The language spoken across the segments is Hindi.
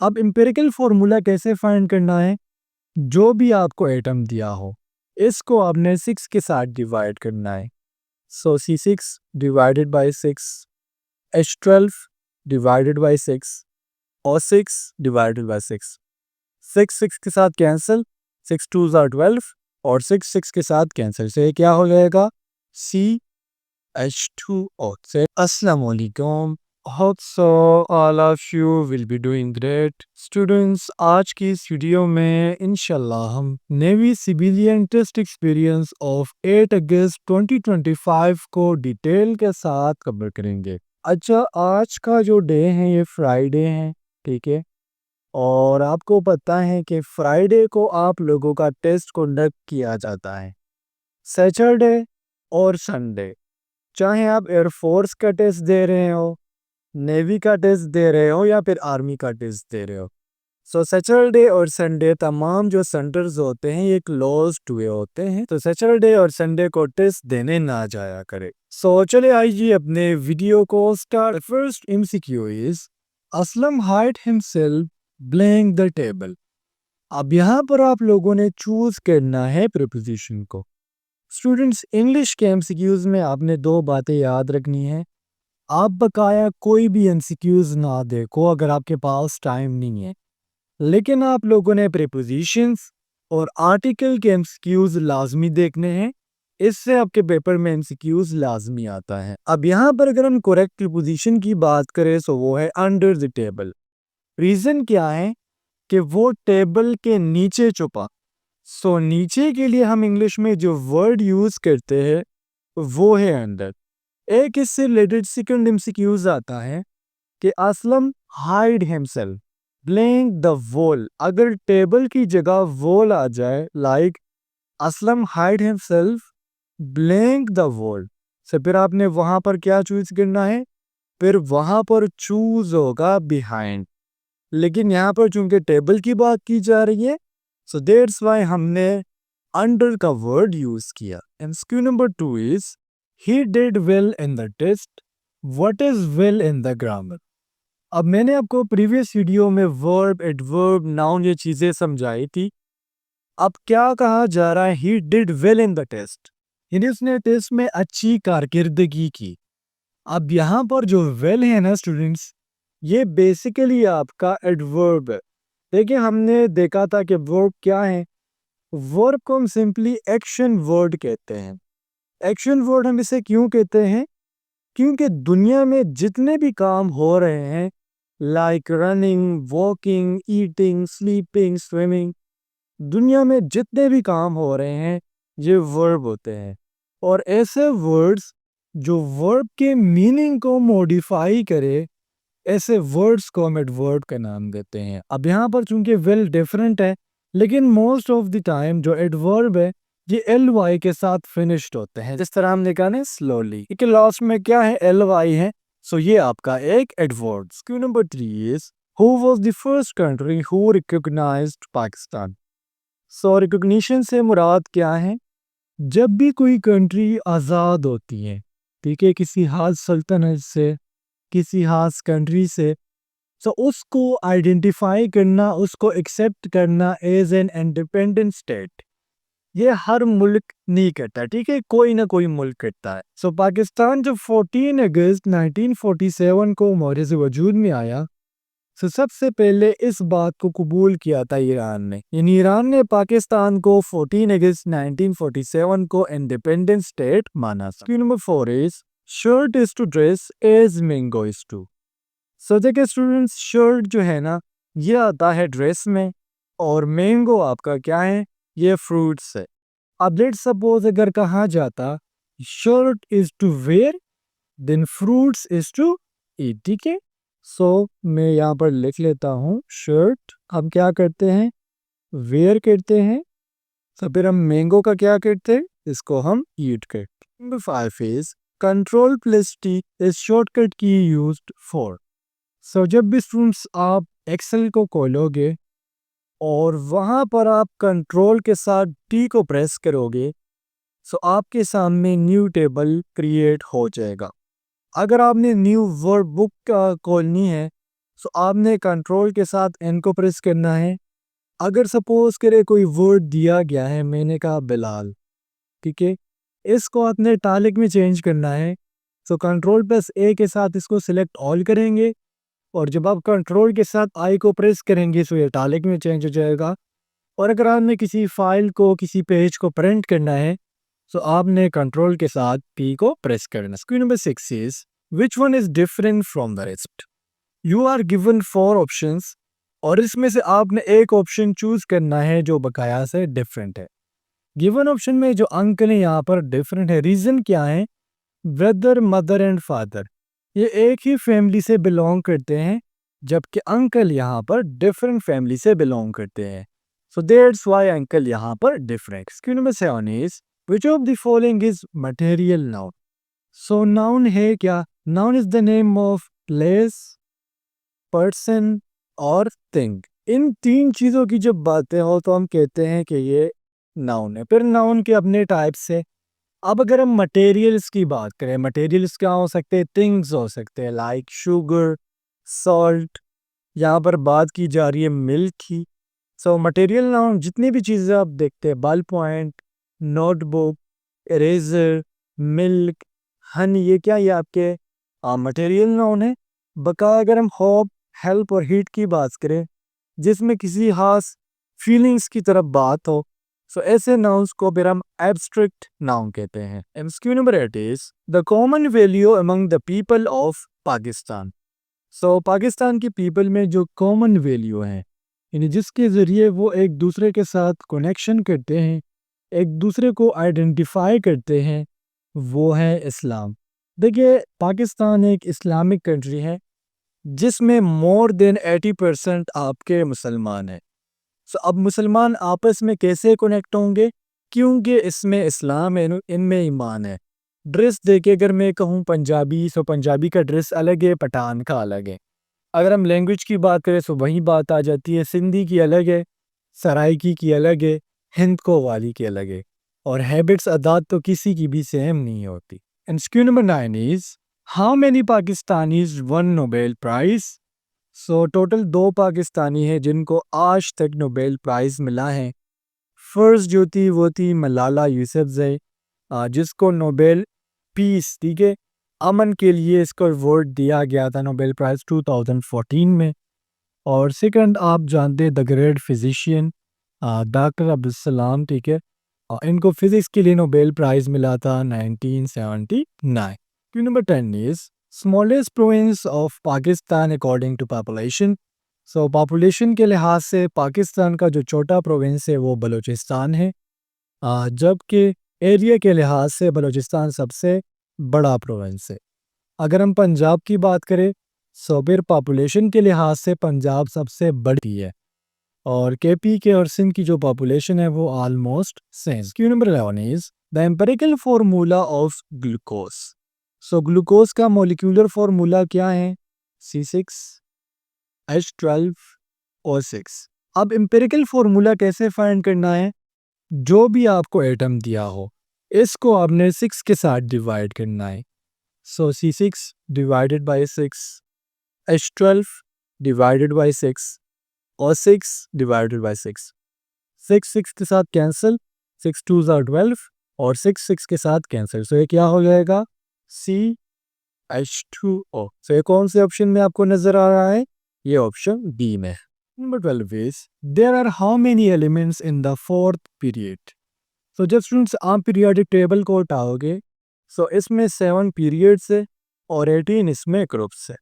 अब एम्पिरिकल फॉर्मूला कैसे फाइंड करना है? जो भी आपको एटम दिया हो, इसको आपने 6 के साथ डिवाइड करना है। सो C6 divided by 6, H12 divided by 6 और 6 डिवाइडेड बाय 6। 6 6 के साथ कैंसिल, 6 2 आर 12 और 6 6 के साथ कैंसिल से क्या हो जाएगा? CH2O से अस्सलाम वालेकुम। Hope so all of you will be doing great. Students, आज की इस वीडियो में इंशाल्लाह हम navy civilian test experience of 8 अगस्त 2025 को डिटेल के साथ कवर करेंगे। अच्छा, आज का जो डे है ये फ्राइडे है, ठीक है। और आपको पता है कि फ्राइडे को आप लोगों का टेस्ट कंडक्ट किया जाता है। सैटरडे और संडे, चाहे आप एयरफोर्स का टेस्ट दे रहे हो, नेवी का टेस्ट दे रहे हो या फिर आर्मी का टेस्ट दे रहे हो, सो सैटरडे और संडे तमाम जो सेंटर्स होते हैं ये क्लोज्ड हुए होते हैं, तो सैटरडे और संडे को टेस्ट देने ना जाया करे। सो चले आइए अपने वीडियो को start. First MCQ is Aslam hide himself blank the table. अब यहाँ पर आप लोगों ने चूज करना है प्रीपोजिशन को। स्टूडेंट्स, इंग्लिश के एमसीक्यूज में आपने दो बातें याद रखनी है। आप बकाया कोई भी एमसीक्यूज ना देखो अगर आपके पास टाइम नहीं है, लेकिन आप लोगों ने प्रीपोजिशंस और आर्टिकल के एमसीक्यूज लाजमी देखने हैं। इससे आपके पेपर में एमसीक्यूज लाजमी आता है। अब यहाँ पर अगर हम करेक्ट प्रीपोजिशन की बात करें तो वो है अंडर द टेबल। रीजन क्या है कि वो टेबल के नीचे छुपा। सो नीचे के लिए हम इंग्लिश में जो वर्ड यूज करते हैं वो है अंडर। एक इससे रिलेटेड सेकंड एमसीक्यूज आता है कि Aslam hide himself blank the wall. अगर टेबल की जगह वॉल आ जाए, like Aslam hide himself blank the wall, से फिर आपने वहां पर क्या चूज करना है? फिर वहां पर चूज होगा बिहाइंड। लेकिन यहाँ पर चूंकि टेबल की बात की जा रही है, सो दैट्स व्हाई हमने अंडर का वर्ड यूज किया। MCQ number 2 is he did well in the test. What is well in the grammar? अब मैंने आपको प्रीवियस वीडियो में वर्ब, एडवर्ब, नाउन ये चीजें समझाई थी। अब क्या कहा जा रहा है? He did well in the test, यानी उसने टेस्ट में अच्छी कारकिर्दगी की। अब यहाँ पर जो वेल है ना स्टूडेंट्स, ये बेसिकली आपका एडवर्ब है। देखिए, हमने देखा था कि वर्ब क्या है। वर्ब को हम सिंपली एक्शन वर्ड कहते हैं। एक्शन वर्ड हम इसे क्यों कहते हैं? क्योंकि दुनिया में जितने भी काम हो रहे हैं, like running, walking, eating, sleeping, swimming, दुनिया में जितने भी काम हो रहे हैं ये वर्ब होते हैं। और ऐसे वर्ड्स जो वर्ब के मीनिंग को मॉडिफाई करे, ऐसे वर्ड्स को हम एडवर्ब का नाम देते हैं। अब यहाँ पर चूंकि वेल डिफरेंट है, लेकिन मोस्ट ऑफ द टाइम जो एडवर्ब है ये एल वाई के साथ फिनिश्ड होते हैं। जिस तरह हमने कहा ना स्लोली, क्योंकि लास्ट में क्या है? एल वाई है। सो ये आपका एक adverb. Q number 3 is who was the first country who recognized Pakistan. So recognition से मुराद क्या है? जब भी कोई कंट्री आज़ाद होती है, ठीक है, किसी हाल सल्तनत से, किसी खास कंट्री से, तो उसको आइडेंटिफाई करना, उसको एक्सेप्ट करना एज एन इंडिपेंडेंट स्टेट, ये हर मुल्क नहीं करता, ठीक है, कोई ना कोई मुल्क करता है। सो पाकिस्तान जब 14 अगस्त 1947 को मोहरे वजूद में आया, तो सबसे पहले इस बात को कबूल किया था ईरान ने, यानी ईरान ने पाकिस्तान को 14 अगस्त 1947 को इंडिपेंडेंट स्टेट माना था। Number 4 is shirt is to dress as mango is to. So देखिए स्टूडेंट्स, शर्ट जो है ना ये आता है ड्रेस में, और मैंगो आपका क्या है? ये फ्रूट्स है। अब लेट्स सपोज अगर कहा जाता shirt is to wear, then fruits is to eat, ठीक है। सो मैं यहाँ पर लिख लेता हूँ शर्ट हम क्या करते हैं? वेयर करते हैं। तो फिर हम मैंगो का क्या करते हैं? इसको हम ईट करते हैं। Number 5 is control plus T is shortcut की यूज्ड फॉर। सो जब भी स्टूडेंट्स आप एक्सेल को खोलोगे और वहाँ पर आप कंट्रोल के साथ टी को प्रेस करोगे, सो आपके सामने न्यू टेबल क्रिएट हो जाएगा। अगर आपने न्यू वर्ड बुक खोलनी है सो आपने कंट्रोल के साथ एन को प्रेस करना है। अगर सपोज करे कोई वर्ड दिया गया है, मैंने कहा बिलाल, ठीक है, इसको आपने इटैलिक में चेंज करना है। सो कंट्रोल प्लस ए के साथ इसको सिलेक्ट ऑल करेंगे और जब आप कंट्रोल के साथ आई को प्रेस करेंगे तो ये इटैलिक में चेंज हो जाएगा। और अगर आपने किसी फाइल को, किसी पेज को प्रिंट करना है तो आपने कंट्रोल के साथ पी को प्रेस करना। Question number 6 is which one is different from the rest. You are given 4 options और इसमें से आपने एक ऑप्शन चूज करना है जो बकाया से डिफरेंट है। गिवन ऑप्शन में जो अंक है यहाँ पर डिफरेंट है। रीजन क्या है? ब्रदर, मदर एंड फादर ये एक ही फैमिली से बिलोंग करते हैं, जबकि अंकल यहाँ पर डिफरेंट फैमिली से बिलोंग करते हैं। सो दैट्स व्हाई अंकल यहाँ पर different. Question number 7 is which of the following is material noun. So noun है क्या? Noun is the name of place, person और थिंग। इन तीन चीजों की जब बातें हो तो हम कहते हैं कि ये नाउन है। फिर नाउन के अपने टाइप्स है। अब अगर हम मटेरियल्स की बात करें, मटेरियल्स क्या हो सकते हैं? थिंग्स हो सकते हैं लाइक शुगर, सॉल्ट। यहाँ पर बात की जा रही है मिल्क की। सो मटेरियल नाउन जितनी भी चीज़ें आप देखते हैं, ball point, notebook, eraser, milk, Honey, ये क्या, ये आपके मटेरियल नाउन है। बका अगर हम होप, हेल्प और हीट की बात करें जिसमें किसी खास फीलिंग्स की तरफ बात हो, सो ऐसे नाउन्स को फिर हम एब्स्ट्रैक्ट नाउन कहते हैं। MCQ number 8 is the common value among the people of Pakistan. So Pakistan की पीपल में जो कॉमन वैल्यू है, यानी जिसके ज़रिए वो एक दूसरे के साथ कनेक्शन करते हैं, एक दूसरे को आइडेंटिफाई करते हैं, वो है इस्लाम। देखिए, पाकिस्तान एक इस्लामिक कंट्री है जिसमें मोर देन 80% आपके मुसलमान हैं। सो अब मुसलमान आपस में कैसे कनेक्ट होंगे? क्योंकि इसमें इस्लाम है, इनमें ईमान है। ड्रेस देके अगर मैं कहूँ पंजाबी, सो पंजाबी का ड्रेस अलग है, पठान का अलग है। अगर हम लैंग्वेज की बात करें तो वही बात आ जाती है, सिंधी की अलग है, सराइकी की अलग है, हिंद को वाली की अलग है। और हैबिट्स, आदत तो किसी की भी सेम नहीं होती। And question number 9 is how many Pakistanis won Nobel prize. So total 2 Pakistani हैं जिनको आज तक नोबेल प्राइज़ मिला है। फर्स्ट जो थी वो थी मलाला यूसुफजई, जिसको नोबेल पीस, ठीक है, अमन के लिए इसको अवार्ड दिया गया था नोबेल प्राइज़ 2014 में। और सेकंड आप जानते हैं the great physician doctor Abdul Salam, ठीक है, इनको फिजिक्स के लिए नोबेल प्राइज़ मिला था 1979। Question number 10 is smallest province of Pakistan according to population. So population के लिहाज से पाकिस्तान का जो छोटा प्रोविंस है वो बलूचिस्तान है, जबकि एरिया के लिहाज से बलूचिस्तान सबसे बड़ा प्रोविंस है। अगर हम पंजाब की बात करें सो फिर पॉपुलेशन के लिहाज से पंजाब सबसे बड़ी है और केपी के और सिंध की जो पॉपुलेशन है वो almost same. Question number 11 is the empirical formula of glucose. So glucose का मॉलिक्यूलर फार्मूला क्या है? C6H12O6। अब एम्पिरिकल फार्मूला कैसे फाइंड करना है? जो भी आपको एटम दिया हो इसको आपने 6 के साथ डिवाइड करना है। सो C6 divided by 6, H12 divided by 6 और 6 डिवाइडेड बाई 6। 6 6 के साथ कैंसिल, 6 2s are 12 और 6 6 के साथ कैंसिल। सो ये क्या हो जाएगा? CH2O। सो ये कौन से ऑप्शन में आपको नजर आ रहा है? ये ऑप्शन बी में। Number 12 is there are how many elements in the fourth period. So जब स्टूडेंट्स आप पीरियोडिक टेबल को उठाओगे सो इसमें 7 पीरियड्स है और 18 इसमें ग्रुप्स है।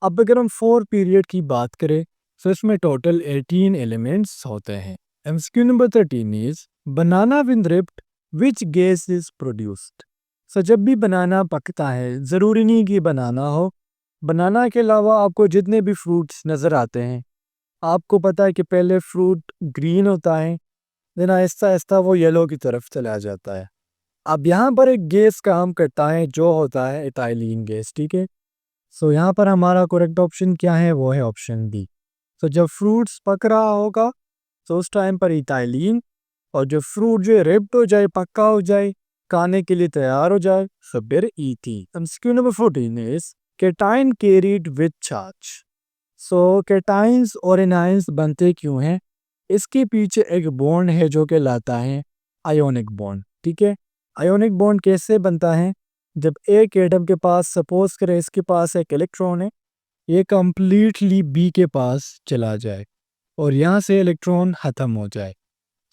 अब अगर हम 4 पीरियड की बात करें तो इसमें टोटल 18 एलिमेंट्स होते हैं। MCQ number 13 is banana when ripped which gas is produced. So जब भी बनाना पकता है, ज़रूरी नहीं कि बनाना हो, बनाना के अलावा आपको जितने भी फ्रूट्स नज़र आते हैं, आपको पता है कि पहले फ्रूट ग्रीन होता है, देन आहिस्ता आहिस्ता वो येलो की तरफ चला जाता है। अब यहाँ पर एक गैस काम करता है जो होता है इथाइलीन गैस, ठीक है। सो यहाँ पर हमारा करेक्ट ऑप्शन क्या है? वो है ऑप्शन बी। तो जब फ्रूट्स पक रहा होगा तो उस टाइम पर इथाइलीन, और जो फ्रूट जो रिप्ड हो जाए, पक्का हो जाए, खाने के लिए तैयार हो जाए, तो फिर ईथी। MCQ number 14 is cation carried with charge. So cations और एनाइंस बनते क्यों हैं? इसके पीछे एक बॉन्ड है जो कहलाता है आयोनिक बॉन्ड। ठीक है, आयोनिक बॉन्ड कैसे बनता है? जब एक एटम के पास सपोज करें इसके पास एक इलेक्ट्रॉन है, ये कंप्लीटली बी के पास चला जाए और यहाँ से इलेक्ट्रॉन ख़त्म हो जाए।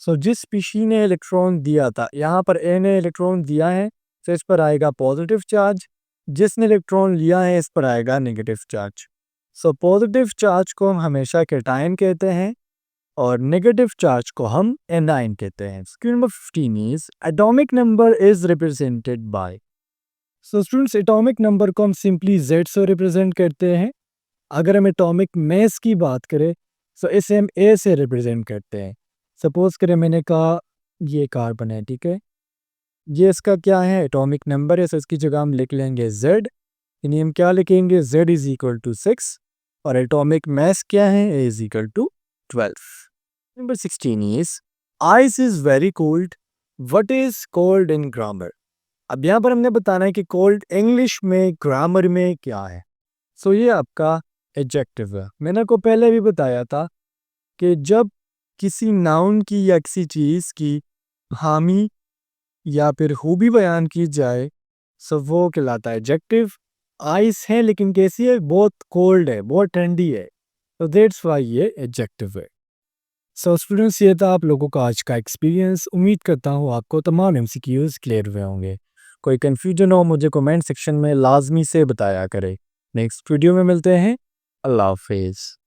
सो जिस स्पीशी ने इलेक्ट्रॉन दिया था, यहाँ पर ए ने इलेक्ट्रॉन दिया है, तो इस पर आएगा पॉजिटिव चार्ज। जिसने इलेक्ट्रॉन लिया है इस पर आएगा negative charge. So positive charge को हम हमेशा कैटायन कहते हैं और नेगेटिव चार्ज को हम एनायन कहते हैं। Question number 15 is atomic number is represented by. So students, atomic number को हम सिंपली जेड से रिप्रेजेंट करते हैं। अगर हम एटॉमिक मास की बात करें तो इसे हम ए से रिप्रेजेंट करते हैं। सपोज करें मैंने कहा ये कार्बन है, ठीक है, ये इसका क्या है, एटॉमिक नंबर है, तो इसकी जगह हम लिख लेंगे z। यानी हम क्या लिखेंगे, z इज इक्वल टू 6 और एटॉमिक मास क्या है, a is equal to 12। Number 16 is ice is very cold, what is cold in grammar. अब यहाँ पर हमने बताना है कि कोल्ड इंग्लिश में ग्रामर में क्या है। सो ये आपका एडजेक्टिव है। मैंने को पहले भी बताया था कि जब किसी नाउन की या किसी चीज़ की हामी या फिर खूबी बयान की जाए सो वो कहलाता है एडजेक्टिव। आइस है लेकिन कैसी है, बहुत कोल्ड है, बहुत ठंडी है, तो दैट्स वाई ये एडजेक्टिव है। सो स्टूडेंट्स, ये था आप लोगों का आज का एक्सपीरियंस। उम्मीद करता हूँ आपको तमाम एमसीक्यूज क्लियर हुए होंगे। कोई कन्फ्यूजन हो मुझे कमेंट सेक्शन में लाजमी से बताया करें। नेक्स्ट वीडियो में मिलते हैं। अल्लाह हाफिज़।